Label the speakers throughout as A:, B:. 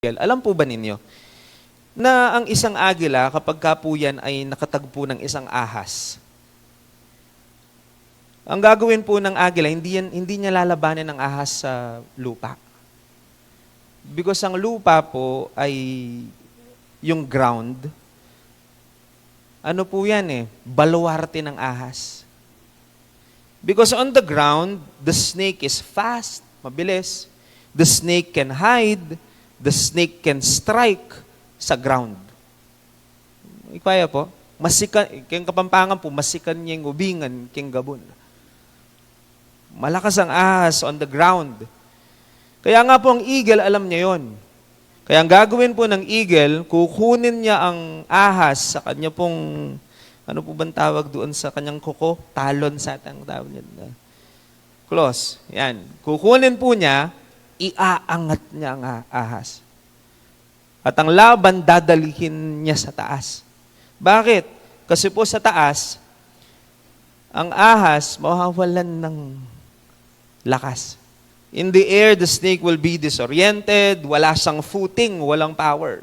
A: Alam po ba ninyo na ang isang agila kapag ka po yan ay nakatagpo ng isang ahas, ang gagawin po ng agila, hindi niya lalabanan ng ahas sa lupa. Because ang lupa po ay yung ground, ano po yan baluarte ng ahas. Because on the ground, the snake is fast, mabilis. The snake can hide. The snake can strike sa ground. Ikaya po, masikan, kayong Kapampangan po, masikan niyang ubingan, kayong gabon. Malakas ang ahas on the ground. Kaya nga po ang eagle, alam niya yon. Kaya ang gagawin po ng eagle, kukunin niya ang ahas sa kanya pong, ano po bang tawag doon sa kanyang kuko? Talon sa atang tawag niya. Claws. Yan. Kukunin po niya, iaangat niya ang ahas. At ang laban, dadalihin niya sa taas. Bakit? Kasi po sa taas, ang ahas, mawawalan ng lakas. In the air, the snake will be disoriented, wala siyang footing, walang power.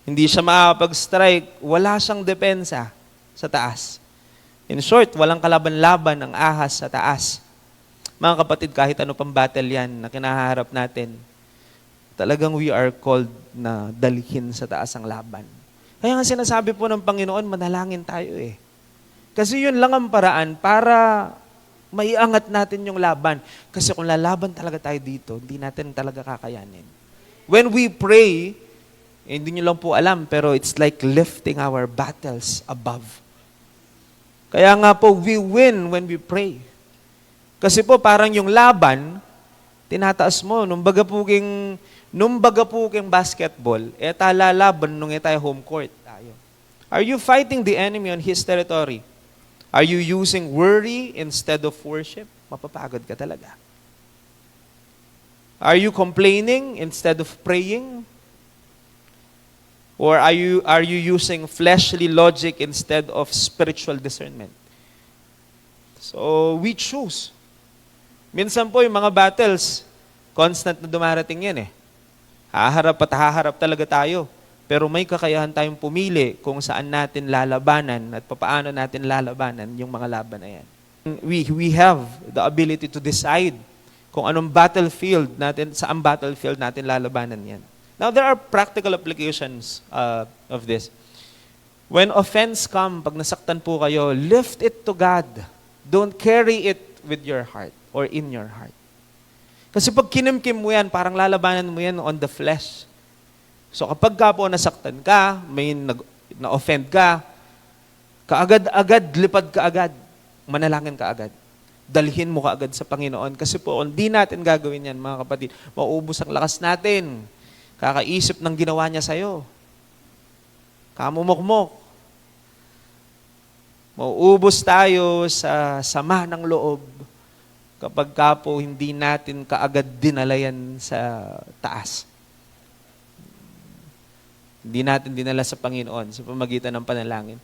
A: Hindi siya makakapag-strike, wala siyang depensa sa taas. In short, walang kalaban-laban ang ahas sa taas. Mga kapatid, kahit ano pang battle yan na kinaharap natin, talagang we are called na dalhin sa taas ang laban. Kaya nga sinasabi po ng Panginoon, manalangin tayo Kasi yun lang ang paraan para maiangat natin yung laban. Kasi kung lalaban talaga tayo dito, hindi natin talaga kakayanin. When we pray, hindi nyo lang po alam, pero it's like lifting our battles above. Kaya nga po, we win when we pray. Kasi po parang yung laban, tinataas mo. Nung baga po king basketball, talalaban nung tayo home court tayo. Are you fighting the enemy on his territory? Are you using worry instead of worship? Mapapagod ka talaga. Are you complaining instead of praying? Or are you using fleshly logic instead of spiritual discernment? So, we choose. Minsan po yung mga battles, constant na dumarating yan Haharap at haharap talaga tayo. Pero may kakayahan tayong pumili kung saan natin lalabanan at papaano natin lalabanan yung mga laban na yan. We have the ability to decide kung anong battlefield natin, saan battlefield natin lalabanan yan. Now, there are practical applications of this. When offense come, pag nasaktan po kayo, lift it to God. Don't carry it with your heart or in your heart. Kasi pag kinimkim mo yan, parang lalabanan mo yan on the flesh. So kapag ka po nasaktan ka, may na-offend ka, kaagad-agad, lipad ka agad, manalangin ka agad. Dalhin mo ka agad sa Panginoon. Kasi po, kung di natin gagawin yan, mga kapatid, mauubos ang lakas natin. Kakaisip ng ginawa niya sa'yo. Kamumukmok. Mauubos tayo sa sama ng loob kapag ka po hindi natin kaagad dinalayan sa taas. Hindi natin dinala sa Panginoon sa pamagitan ng panalangin.